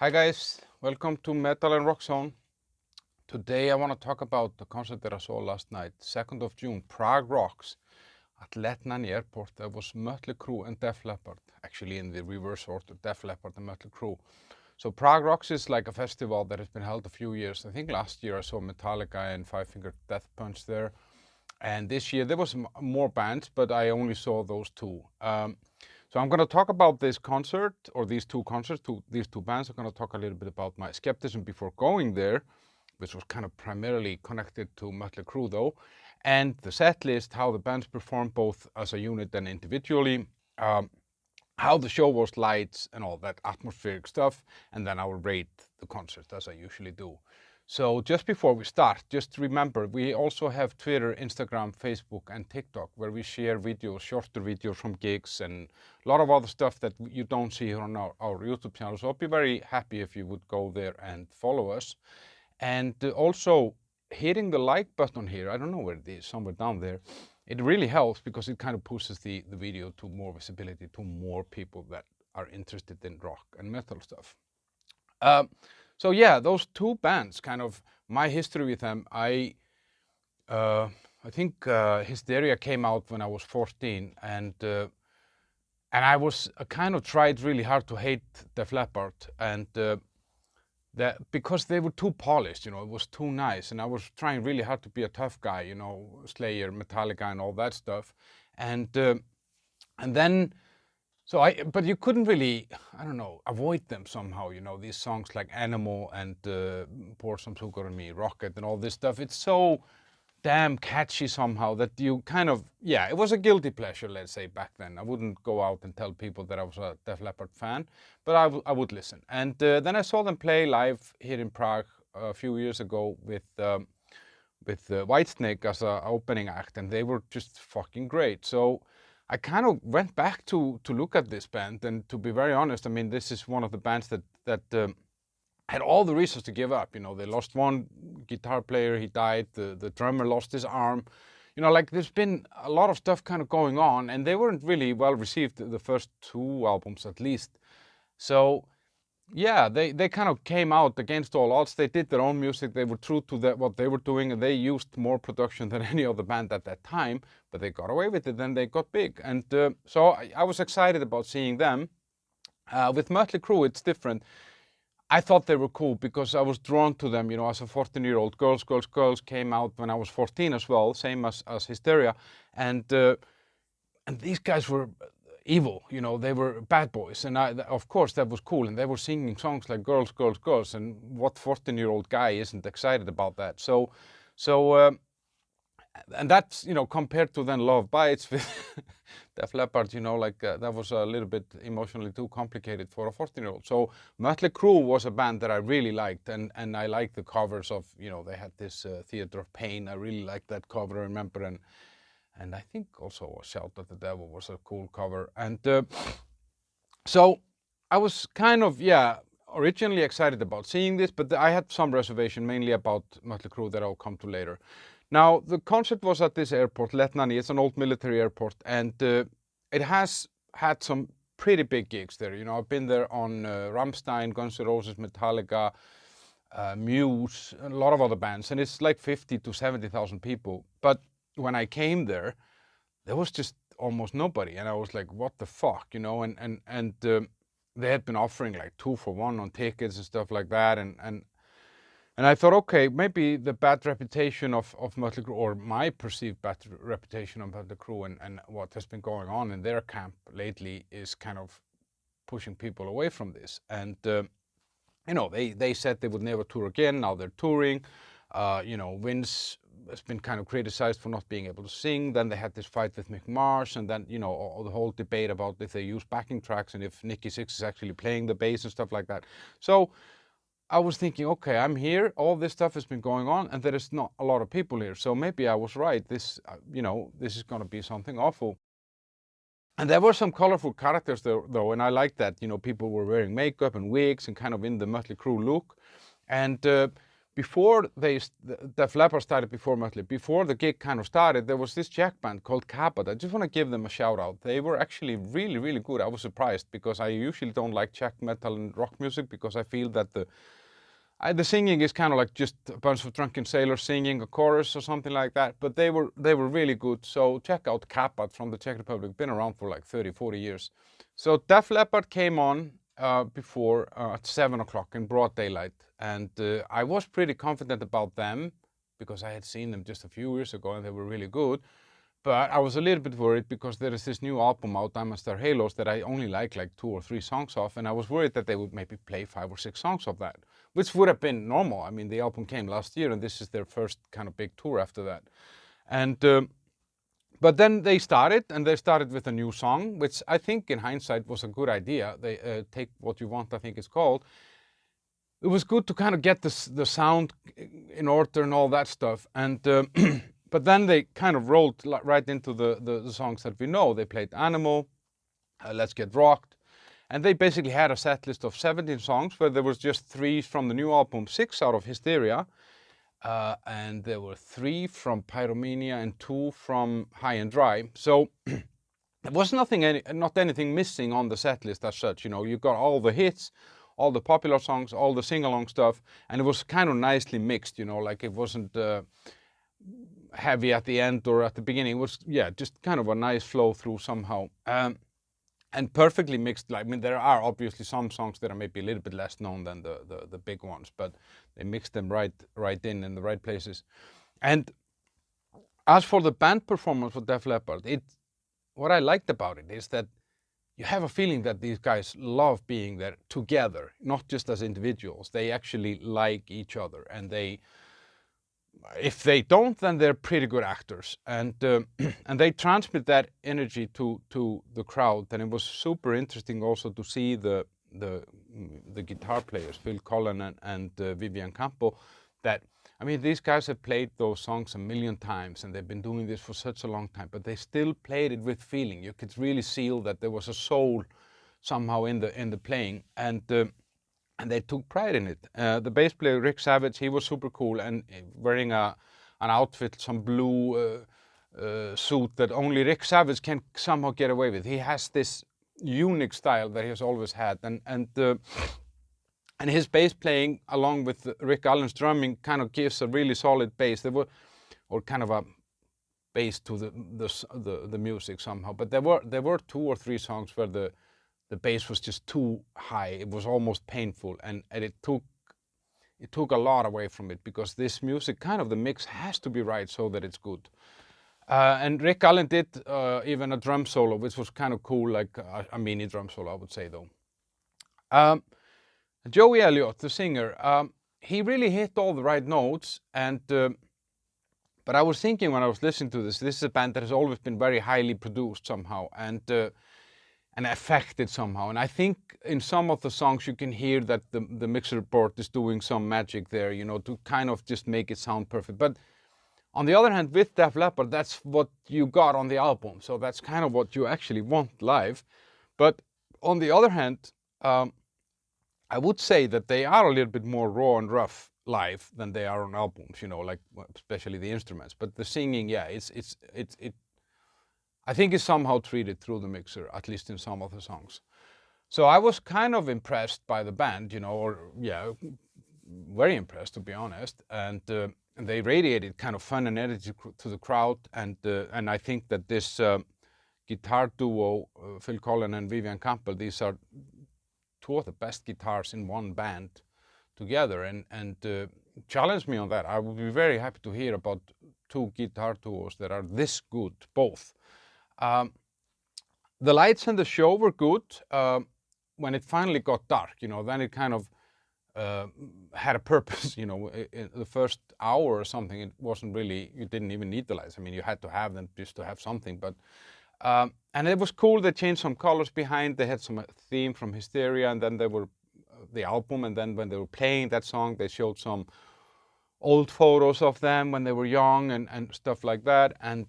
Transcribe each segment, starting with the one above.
Hi guys, welcome to Metal and Rock Zone. Today I want to talk about the concert that I saw last night, 2nd of June, Prague Rocks at Letnany airport. There was Mötley Crüe and Def Leppard, actually in the reverse order, Def Leppard and Mötley Crüe. So Prague Rocks is like a festival that has been held a few years. I think last year I saw Metallica and Five Finger Death Punch there. And this year there was more bands, but I only saw those two. So I'm going to talk about this concert, or these two concerts, these two bands. I'm going to talk a little bit about my skepticism before going there, which was kind of primarily connected to Mötley Crüe though, and the set list, how the bands performed both as a unit and individually, how the show was, lights and all that atmospheric stuff, and then I will rate the concert as I usually do. So just before we start, just remember, we also have Twitter, Instagram, Facebook, and TikTok, where we share videos, shorter videos from gigs, and a lot of other stuff that you don't see here on our YouTube channel. So I'll be very happy if you would go there and follow us. And also, hitting the like button here, I don't know where it is, somewhere down there, it really helps because it kind of pushes the video to more visibility, to more people that are interested in rock and metal stuff. So yeah, those two bands, kind of my history with them, I think Hysteria came out when I was 14, and I was kind of tried really hard to hate Def Leppard, and because they were too polished, it was too nice, and I was trying really hard to be a tough guy, Slayer, Metallica, and all that stuff, and then. But you couldn't really, I don't know, avoid them somehow, these songs like Animal and Pour Some Sugar on Me, Rocket and all this stuff. It's so damn catchy somehow that you kind of, it was a guilty pleasure, let's say, back then. I wouldn't go out and tell people that I was a Def Leppard fan, but I would listen. And then I saw them play live here in Prague a few years ago with Whitesnake as an opening act, and they were just fucking great. So I kind of went back to look at this band, and to be very honest, I mean, this is one of the bands that had all the reasons to give up. They lost one guitar player, he died, the drummer lost his arm. Like there's been a lot of stuff kind of going on, and they weren't really well received the first two albums at least. So yeah, they kind of came out against all odds. They did their own music. They were true to what they were doing, and they used more production than any other band at that time. But they got away with it, and they got big. And so I was excited about seeing them. With Mötley Crüe, it's different. I thought they were cool because I was drawn to them, as a 14-year-old. Girls came out when I was 14 as well, same as Hysteria. And these guys were evil, they were bad boys, and of course that was cool, and they were singing songs like Girls, and what 14-year-old guy isn't excited about that? So and that's, compared to then Love Bites with Def Leppard, that was a little bit emotionally too complicated for a 14-year-old. So Mötley Crüe was a band that I really liked, and I liked the covers of, they had this Theater of Pain. I really liked that cover, I remember, and I think also Shout at the Devil was a cool cover. And so I was kind of, originally excited about seeing this, but I had some reservation, mainly about Mötley Crüe, that I'll come to later. Now, the concert was at this airport, Letnany. It's an old military airport, and it has had some pretty big gigs there. I've been there on Rammstein, Guns N' Roses, Metallica, Muse, a lot of other bands, and it's like 50 to 70,000 people. But when I came there was just almost nobody, and I was like, what the fuck, and they had been offering like 2 for 1 on tickets and stuff like that, and I thought, okay, maybe the bad reputation of Mötley Crüe, or my perceived bad reputation of Mötley Crüe, and what has been going on in their camp lately is kind of pushing people away from this. And they said they would never tour again. Now they're touring. Vince has been kind of criticized for not being able to sing. Then they had this fight with Mick Mars, and then, the whole debate about if they use backing tracks and if Nikki Sixx is actually playing the bass and stuff like that. So I was thinking, okay, I'm here, all this stuff has been going on, and there is not a lot of people here. So maybe I was right. This, this is going to be something awful. And there were some colorful characters there, though, and I liked that. People were wearing makeup and wigs and kind of in the Mötley Crüe look. And before Def Leppard started before Mötley, before the gig kind of started, there was this Czech band called Leppard. I just want to give them a shout out. They were actually really, really good. I was surprised because I usually don't like Czech metal and rock music because I feel that the singing is kind of like just a bunch of drunken sailors singing a chorus or something like that. But they were really good. So check out Leppard from the Czech Republic. Been around for like 30, 40 years. So Def Leppard came on before at 7 o'clock in broad daylight, and I was pretty confident about them because I had seen them just a few years ago and they were really good. But I was a little bit worried because there is this new album out, Diamond Star Halos, that I only like 2 or 3 songs of, and I was worried that they would maybe play 5 or 6 songs of that, which would have been normal. I mean, the album came last year and this is their first kind of big tour after that. And but then they started with a new song, which I think in hindsight was a good idea. They Take What You Want, I think it's called. It was good to kind of get the sound in order and all that stuff. And but then they kind of rolled right into the songs that we know. They played Animal, Let's Get Rocked, and they basically had a set list of 17 songs where there was just 3 from the new album, 6 out of Hysteria, and there were 3 from Pyromania and 2 from High and Dry. So there was not anything missing on the set list as such. You know, you got all the hits, all the popular songs, all the sing-along stuff, and it was kind of nicely mixed. You know, like it wasn't heavy at the end or at the beginning. It was, yeah, just kind of a nice flow through somehow. And perfectly mixed. I mean, there are obviously some songs that are maybe a little bit less known than the big ones, but they mixed them right in the right places. And as for the band performance for Def Leppard, what I liked about it is that you have a feeling that these guys love being there together, not just as individuals. They actually like each other, and if they don't, then they're pretty good actors, and they transmit that energy to the crowd. And it was super interesting also to see the guitar players, Phil Collen and Vivian Campo. That, I mean, these guys have played those songs a million times, and they've been doing this for such a long time, but they still played it with feeling. You could really feel that there was a soul somehow in the playing, and they took pride in it. The bass player, Rick Savage, he was super cool and wearing an outfit, some blue suit that only Rick Savage can somehow get away with. He has this unique style that he has always had, and his bass playing along with Rick Allen's drumming kind of gives a really solid bass. Or kind of a bass to the music somehow. But there were 2 or 3 songs where the bass was just too high. It was almost painful, and it took a lot away from it, because this music, kind of the mix has to be right so that it's good. And Rick Allen did even a drum solo, which was kind of cool, like a mini drum solo, I would say, though. Joey Elliott, the singer, he really hit all the right notes, and but I was thinking when I was listening to this is a band that has always been very highly produced somehow, and affected somehow. And I think in some of the songs you can hear that the mixer board is doing some magic there, you know, to kind of just make it sound perfect. But on the other hand, with Def Leppard, that's what you got on the album. So that's kind of what you actually want live. But on the other hand, I would say that they are a little bit more raw and rough live than they are on albums, you know, like especially the instruments. But the singing, yeah, I think it's somehow treated through the mixer, at least in some of the songs. So I was kind of impressed by the band, you know, or yeah, very impressed, to be honest. And they radiated kind of fun and energy to the crowd. And I think that this guitar duo, Phil Collen and Vivian Campbell, these are 2 of the best guitars in one band together. And challenge me on that. I would be very happy to hear about 2 guitar duos that are this good, both. The lights and the show were good. When it finally got dark, you know, then it kind of had a purpose, you know. In the first hour or something, it wasn't really, you didn't even need the lights. I mean, you had to have them just to have something. But and it was cool. They changed some colors behind. They had some theme from Hysteria, and then they were the album. And then when they were playing that song, they showed some old photos of them when they were young and stuff like that. And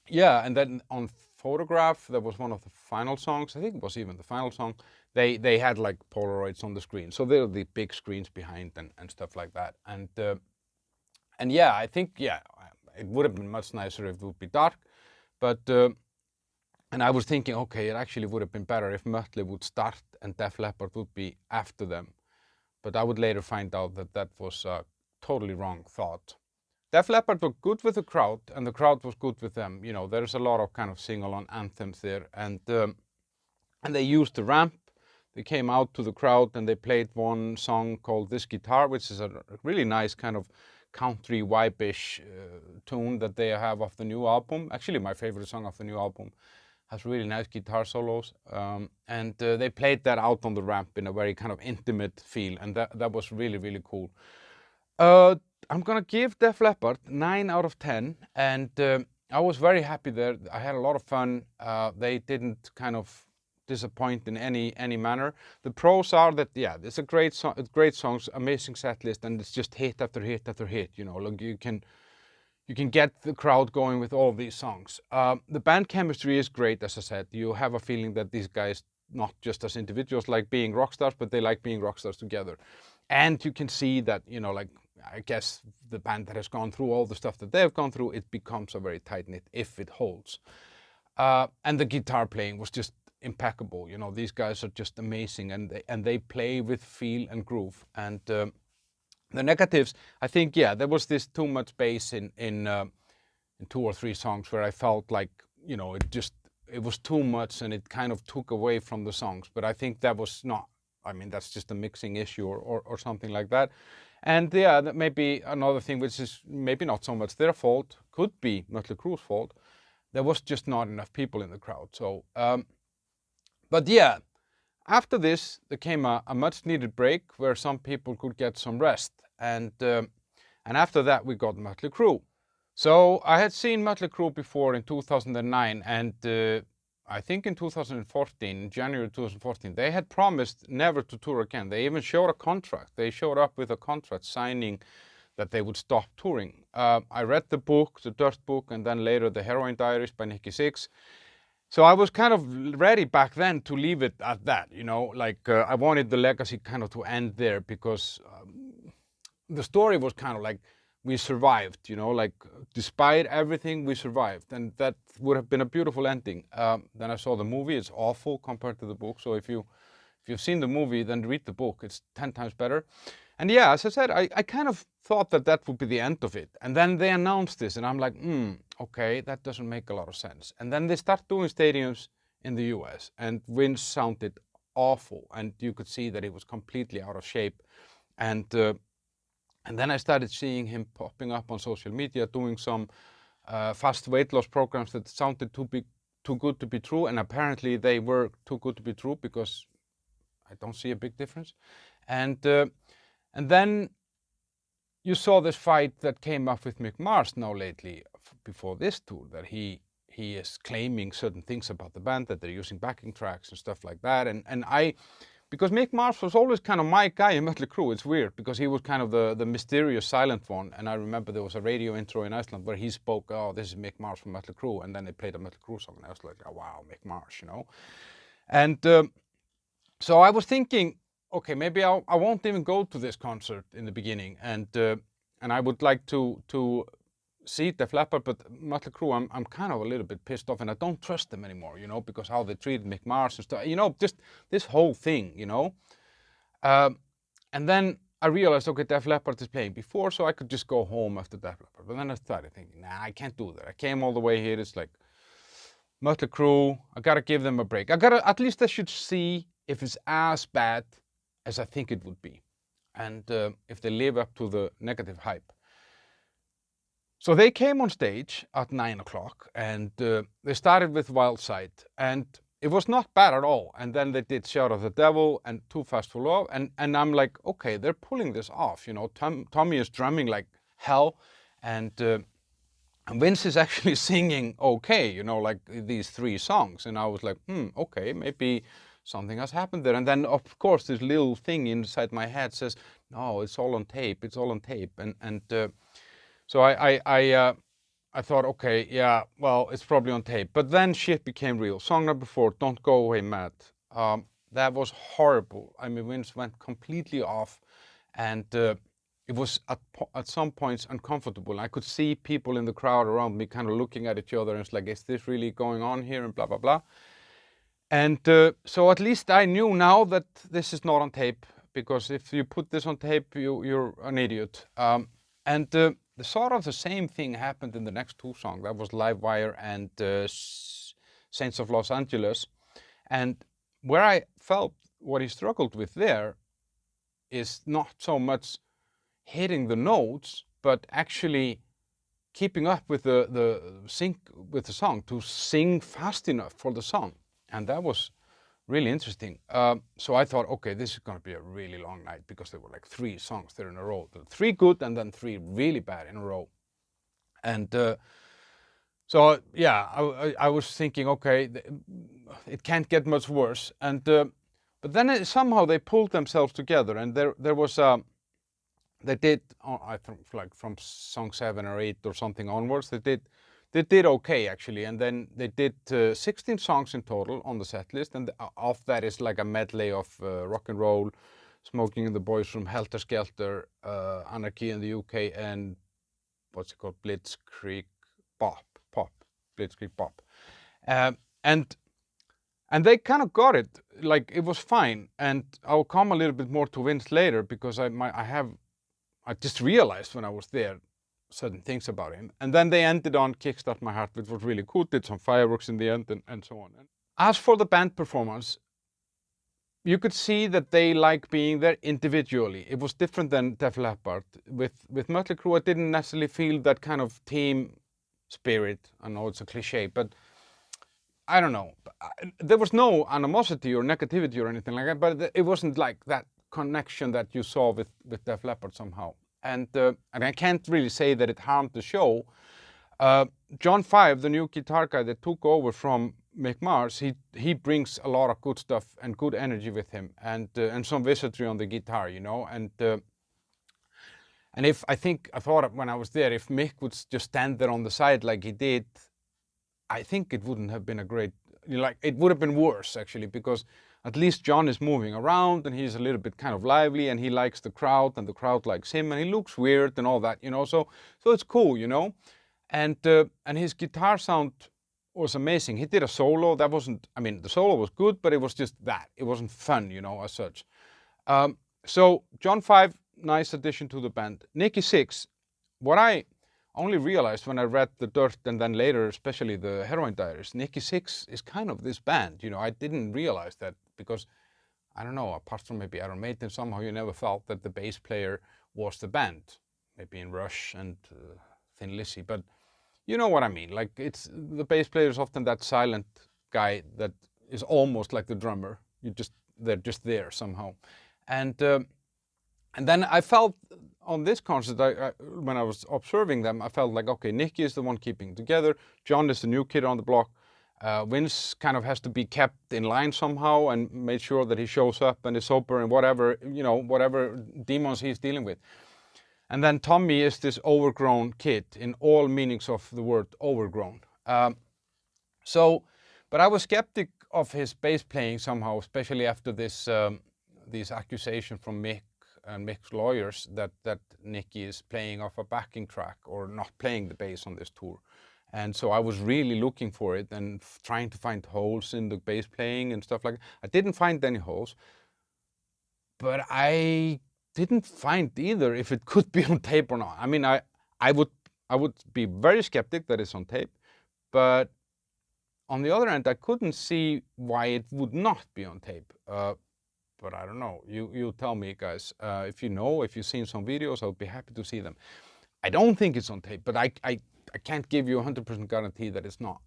yeah, and then on Photograph, that was one of the final songs. I think it was even the final song. they had like Polaroids on the screen. So there were the big screens behind and stuff like that. And yeah, I think, yeah, it would have been much nicer if it would be dark. But, and I was thinking, okay, it actually would have been better if Mötley would start and Def Leppard would be after them. But I would later find out that that was a totally wrong thought. Def Leppard were good with the crowd, and the crowd was good with them. You know, there's a lot of kind of sing-along anthems there, and they used the ramp. They came out to the crowd and they played one song called This Guitar, which is a really nice kind of country vibe-ish tune that they have off the new album. Actually, my favorite song off the new album. Has really nice guitar solos, and they played that out on the ramp in a very kind of intimate feel, and that was really, really cool. I'm gonna give Def Leppard 9 out of 10, and I was very happy there. I had a lot of fun. They didn't kind of disappoint in any manner. The pros are that, yeah, it's a great song, great songs, amazing set list, and it's just hit after hit after hit. You know, like you can get the crowd going with all these songs. The band chemistry is great, as I said. You have a feeling that these guys, not just as individuals, like being rock stars, but they like being rock stars together. And you can see that, you know, like, I guess the band that has gone through all the stuff that they've gone through, it becomes a very tight-knit if it holds. And the guitar playing was just impeccable. You know, these guys are just amazing, and they play with feel and groove. And the negatives, I think, yeah, there was this too much bass in 2 or 3 songs where I felt like, you know, it was too much and it kind of took away from the songs. But I think that was not, I mean, that's just a mixing issue or something like that. And yeah, that may be another thing which is maybe not so much their fault, could be Mötley Crüe's fault. There was just not enough people in the crowd. So, but yeah, after this, there came a much needed break where some people could get some rest. And after that, we got Mötley Crüe. So I had seen Mötley Crüe before in 2009, and I think in 2014, January 2014, they had promised never to tour again. They even showed a contract. They showed up with a contract signing that they would stop touring. I read the book, the Dirt book, and then later the Heroin Diaries by Nikki Sixx. So I was kind of ready back then to leave it at that, you know, like I wanted the legacy kind of to end there because the story was kind of like we survived, you know, like despite everything we survived, and that would have been a beautiful ending. Then I saw the movie. It's awful compared to the book. So if you've seen the movie, then read the book. It's 10 times better. And yeah, as I said, I kind of thought that would be the end of it. And then they announced this, and I'm like, okay, that doesn't make a lot of sense. And then they start doing stadiums in the US, and Vince sounded awful, and you could see that he was completely out of shape. And then I started seeing him popping up on social media, doing some fast weight loss programs that sounded too good to be true, and apparently they were too good to be true because I don't see a big difference. And then you saw this fight that came up with Mick Mars now lately, before this tour, that he is claiming certain things about the band, that they're using backing tracks and stuff like that. And because Mick Mars was always kind of my guy in Mötley Crüe, it's weird, because he was kind of the mysterious silent one. And I remember there was a radio intro in Iceland where he spoke, oh, this is Mick Mars from Mötley Crüe, and then they played a Mötley Crüe song, and I was like, oh, wow, Mick Mars, you know. And so I was thinking, okay, maybe I won't even go to this concert in the beginning, and I would like to see Def Leppard, but Mötley Crüe, I'm kind of a little bit pissed off, and I don't trust them anymore, you know, because how they treated Mick Mars and stuff, you know, just this whole thing, you know. And then I realized, okay, Def Leppard is playing before, so I could just go home after Def Leppard. But then I started thinking, nah, I can't do that. I came all the way here. It's like Mötley Crüe. I gotta give them a break. At least I should see if it's as bad as I think it would be, and if they live up to the negative hype. So they came on stage at 9 o'clock, and they started with Wild Side, and it was not bad at all. And then they did Shout of the Devil and Too Fast for Love, and I'm like, okay, they're pulling this off. You know, Tommy is drumming like hell, and Vince is actually singing okay, you know, like these 3 songs. And I was like, okay, maybe something has happened there. And then, of course, this little thing inside my head says, no, it's all on tape. It's all on tape. And so I thought, okay, yeah, well, it's probably on tape. But then shit became real. Song number 4, Don't Go Away Mad. that was horrible. I mean, Vince went completely off, and it was at some points uncomfortable. I could see people in the crowd around me kind of looking at each other, and it's like, is this really going on here, and blah, blah, blah. And so at least I knew now that this is not on tape, because if you put this on tape, you're an idiot. And the sort of the same thing happened in the next two songs. That was Live Wire and Saints of Los Angeles. And where I felt what he struggled with there is not so much hitting the notes, but actually keeping up with the sync with the song, to sing fast enough for the song. And that was really interesting. So I thought, okay, this is going to be a really long night, because there were like 3 songs there in a row. 3 good and then 3 really bad in a row. And so, yeah, I was thinking, okay, it can't get much worse. And but then somehow they pulled themselves together, and there was they did, I think, like from song 7 or 8 or something onwards, they did okay, actually. And then they did 16 songs in total on the set list, and off that is like a medley of rock and roll, Smoking in the Boys' Room, Helter Skelter, Anarchy in the UK, and what's it called, Blitzkrieg Bop. Blitzkrieg Bop. And they kind of got it, like it was fine. And I'll come a little bit more to Vince later, because I just realized when I was there certain things about him. And then they ended on Kickstart My Heart, which was really cool, did some fireworks in the end, and so on. As for the band performance, you could see that they like being there individually. It was different than Def Leppard. With Mötley Crüe, I didn't necessarily feel that kind of team spirit. I know it's a cliche, but I don't know. There was no animosity or negativity or anything like that, but it wasn't like that connection that you saw with Def Leppard somehow. And I can't really say that it harmed the show. John Five, the new guitar guy that took over from Mick Mars, he brings a lot of good stuff and good energy with him, and some wizardry on the guitar, you know. And if I thought when I was there, if Mick would just stand there on the side like he did, I think it wouldn't have been a great, like, it would have been worse actually, because at least John is moving around and he's a little bit kind of lively, and he likes the crowd and the crowd likes him, and he looks weird and all that, you know. So it's cool, you know. And his guitar sound was amazing. He did a solo that wasn't, I mean, the solo was good, but it was just that. It wasn't fun, you know, as such. So John Five, nice addition to the band. Nikki Sixx, what I only realized when I read The Dirt, and then later, especially the Heroin Diaries, Nikki Sixx is kind of this band, you know. I didn't realize that, because, I don't know, apart from maybe Iron Maiden, somehow you never felt that the bass player was the band. Maybe in Rush and Thin Lizzy, but you know what I mean. Like, it's, the bass player is often that silent guy that is almost like the drummer. They're just there somehow. And then I felt on this concert, when I was observing them, I felt like, okay, Nicky is the one keeping it together. John is the new kid on the block. Vince kind of has to be kept in line somehow and made sure that he shows up and is sober and whatever, you know, whatever demons he's dealing with. And then Tommy is this overgrown kid in all meanings of the word overgrown. But I was skeptic of his bass playing somehow, especially after this these accusations from Mick and Mick's lawyers that Nicky is playing off a backing track or not playing the bass on this tour. And so I was really looking for it and trying to find holes in the bass playing and stuff like that. I didn't find any holes, but I didn't find either if it could be on tape or not. I mean, I would be very skeptic that it's on tape, but on the other hand, I couldn't see why it would not be on tape. But I don't know. You tell me, guys. If you know, if you've seen some videos, I would be happy to see them. I don't think it's on tape, but I can't give you a 100% guarantee that it's not.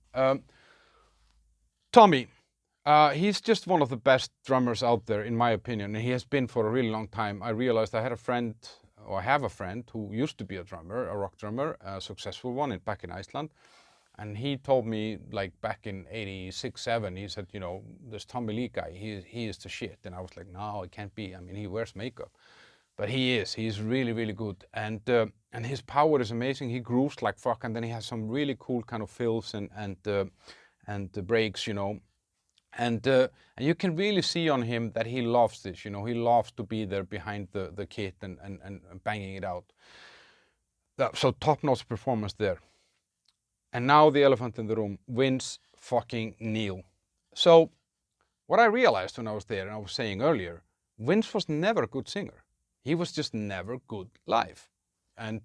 Tommy. He's just one of the best drummers out there, in my opinion, and he has been for a really long time. I realized I have a friend who used to be a drummer, a rock drummer, a successful one back in Iceland. And he told me, like, back in 86, 7, he said, you know, this Tommy Lee guy, he is the shit. And I was like, no, it can't be. I mean, he wears makeup. But he's really, really good. And his power is amazing. He grooves like fuck, and then he has some really cool kind of fills and breaks, you know. And you can really see on him that he loves this, you know, he loves to be there behind the kit and banging it out. So top-notch performance there. And now the elephant in the room, Vince fucking Neil. So what I realized when I was there, and I was saying earlier, Vince was never a good singer. He was just never good live. And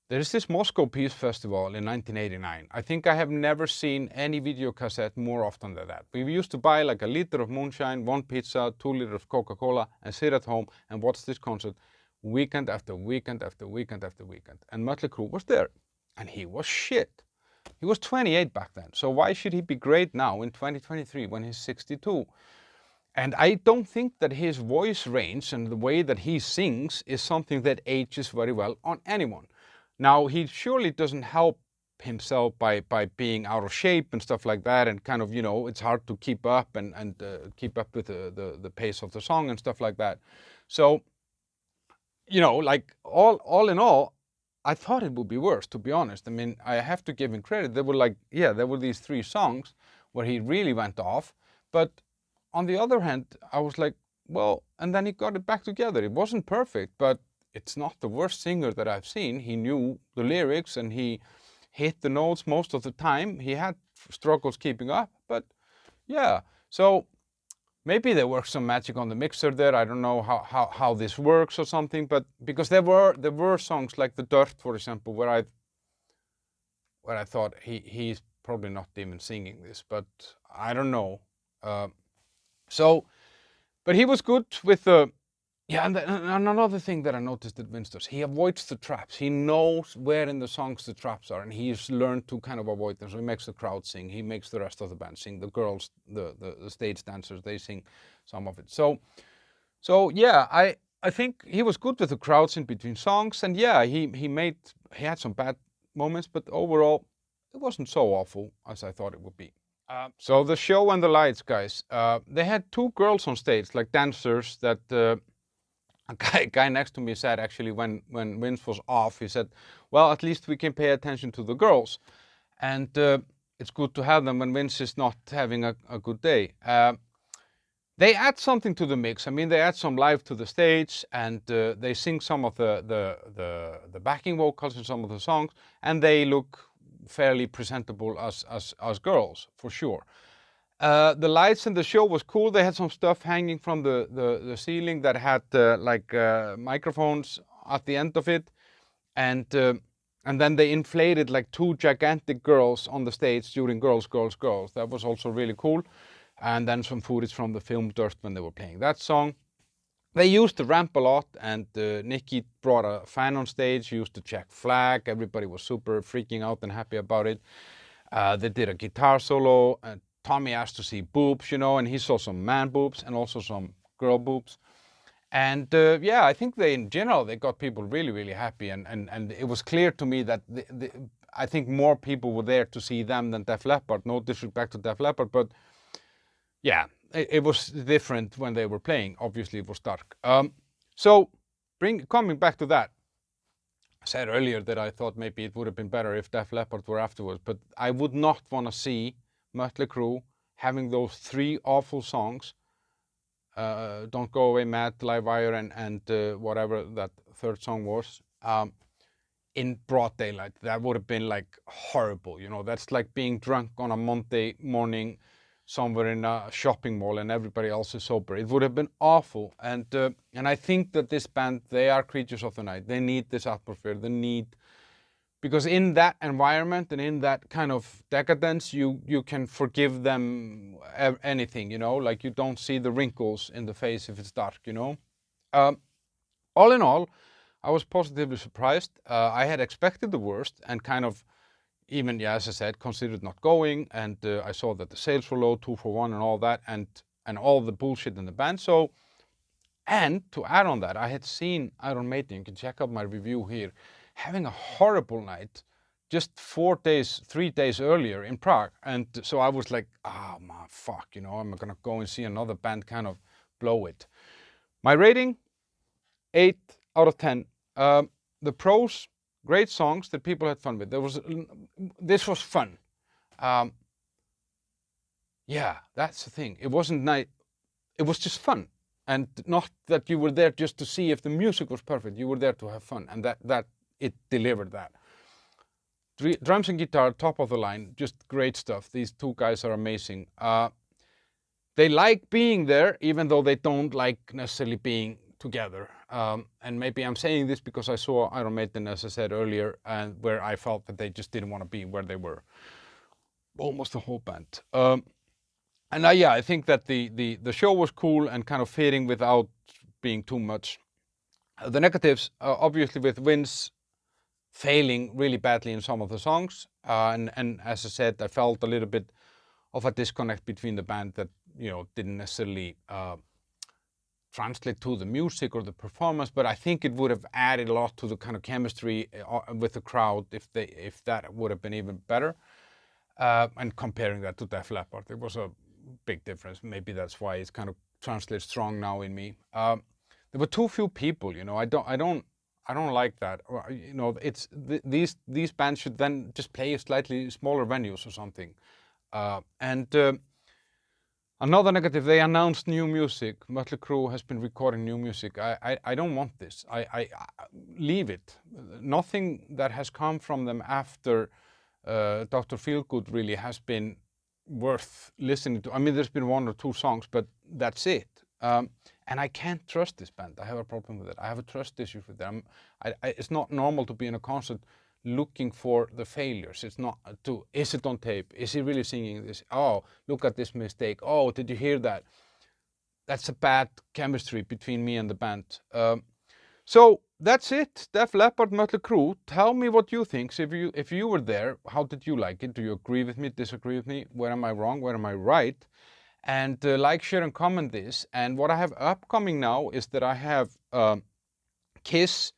there's this Moscow Peace Festival in 1989. I think I have never seen any video cassette more often than that. We used to buy like a liter of moonshine, 1 pizza, 2 liters of Coca-Cola, and sit at home and watch this concert weekend after weekend after weekend after weekend. And Mötley Crüe was there. And he was shit. He was 28 back then. So why should he be great now in 2023 when he's 62? And I don't think that his voice range and the way that he sings is something that ages very well on anyone. Now, he surely doesn't help himself by being out of shape and stuff like that, and kind of, you know, it's hard to keep up and keep up with the pace of the song and stuff like that. So, you know, like all in all, I thought it would be worse, to be honest. I mean, I have to give him credit. There were like, yeah, there were these 3 songs where he really went off. But on the other hand, I was like, well, and then he got it back together. It wasn't perfect, but it's not the worst singer that I've seen. He knew the lyrics and he hit the notes most of the time. He had struggles keeping up, but yeah. So maybe there works some magic on the mixer there. I don't know how this works or something, but because there were songs like The Dirt, for example, where I thought he's probably not even singing this, but I don't know. But he was good with the, yeah, and another thing that I noticed that Vince does, he avoids the traps. He knows where in the songs the traps are, and he's learned to kind of avoid them. So he makes the crowd sing. He makes the rest of the band sing. The girls, the stage dancers, they sing some of it. So yeah, I think he was good with the crowds in between songs, and yeah, he had some bad moments, but overall, it wasn't so awful as I thought it would be. So the show and the lights, guys, they had 2 girls on stage, like dancers that a guy next to me said actually when Vince was off, he said, well, at least we can pay attention to the girls. And it's good to have them when Vince is not having a good day. They add something to the mix. I mean, they add some live to the stage, and they sing some of the backing vocals in some of the songs, and they look fairly presentable as girls, for sure. The lights in the show was cool. They had some stuff hanging from the ceiling that had microphones at the end of it, and then they inflated like 2 gigantic girls on the stage during Girls, Girls, Girls. That was also really cool. And then some footage from the film Dirt when they were playing that song. They used the ramp a lot, and Nicky brought a fan on stage, used the Czech flag. Everybody was super freaking out and happy about it. They did a guitar solo, and Tommy asked to see boobs, you know, and he saw some man boobs and also some girl boobs. And yeah, I think in general, they got people really, really happy. And it was clear to me that I think more people were there to see them than Def Leppard. No disrespect to Def Leppard, but yeah, it was different when they were playing. Obviously, it was dark. So coming back to that, I said earlier that I thought maybe it would have been better if Def Leppard were afterwards, but I would not want to see Mötley Crüe having those 3 awful songs, Don't Go Away Mad, Live Wire, and whatever that 3rd song was, in broad daylight. That would have been like horrible, you know. That's like being drunk on a Monday morning somewhere in a shopping mall and everybody else is sober. It would have been awful. And I think that this band, they are creatures of the night. They need this atmosphere. They need, because in that environment and in that kind of decadence, you can forgive them anything, you know, like you don't see the wrinkles in the face if it's dark, you know. All in all, I was positively surprised. I had expected the worst and kind of even, yeah, as I said, considered not going, and I saw that the sales were low, 2 for 1 and all that, and all the bullshit in the band. So, and to add on that, I had seen Iron Maiden, you can check out my review here, having a horrible night just 3 days earlier in Prague. And so I was like, oh my fuck, you know, I'm gonna go and see another band kind of blow it. My rating, 8 out of 10. The pros, great songs that people had fun with. This was fun. yeah, that's the thing. It wasn't nice. It was just fun, and not that you were there just to see if the music was perfect. You were there to have fun, and that it delivered that. Drums and guitar, top of the line, just great stuff. These two guys are amazing. They like being there, even though they don't like necessarily being together. And maybe I'm saying this because I saw Iron Maiden, as I said earlier, and where I felt that they just didn't want to be where they were. Almost the whole band. And yeah, I think that the show was cool and kind of fitting without being too much. The negatives, obviously, with Vince failing really badly in some of the songs, and as I said, I felt a little bit of a disconnect between the band that didn't necessarily translate to the music or the performance, but I think it would have added a lot to the kind of chemistry with the crowd if that would have been even better. And comparing that to Def Leppard, it was a big difference. Maybe that's why it's kind of translates strong now in me. There were too few people, I don't like that. It's these bands should then just play slightly smaller venues or something. Another negative, they announced new music. Mötley Crüe has been recording new music. I don't want this. I leave it. Nothing that has come from them after Dr. Feelgood really has been worth listening to. I mean, there's been one or two songs, but that's it. And I can't trust this band. I have a problem with it. I have a trust issue with them. It's not normal to be in a concert looking for the failures. It's not is it on tape? Is he really singing this? Oh, look at this mistake. Oh, did you hear that? That's a bad chemistry between me and the band. So that's it. Def Leppard, Mötley Crüe. Tell me what you think. So if you were there, how did you like it? Do you agree with me, disagree with me? Where am I wrong? Where am I right? And like, share, and comment this. And what I have upcoming now is that I have Kiss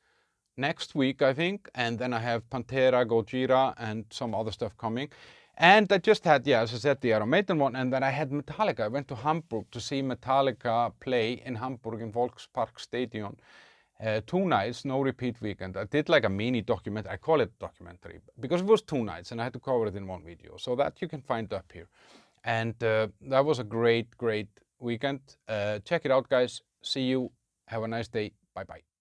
next week, I think, and then I have Pantera, Gojira, and some other stuff coming. And I just had, as I said, the Iron Maiden one, and then I had Metallica. I went to Hamburg to see Metallica play in Hamburg in Volkspark Stadion. 2 nights, no repeat weekend. I did like a mini documentary. I call it documentary because it was 2 nights and I had to cover it in one video. So that you can find up here. And that was a great, great weekend. Check it out, guys. See you. Have a nice day. Bye-bye.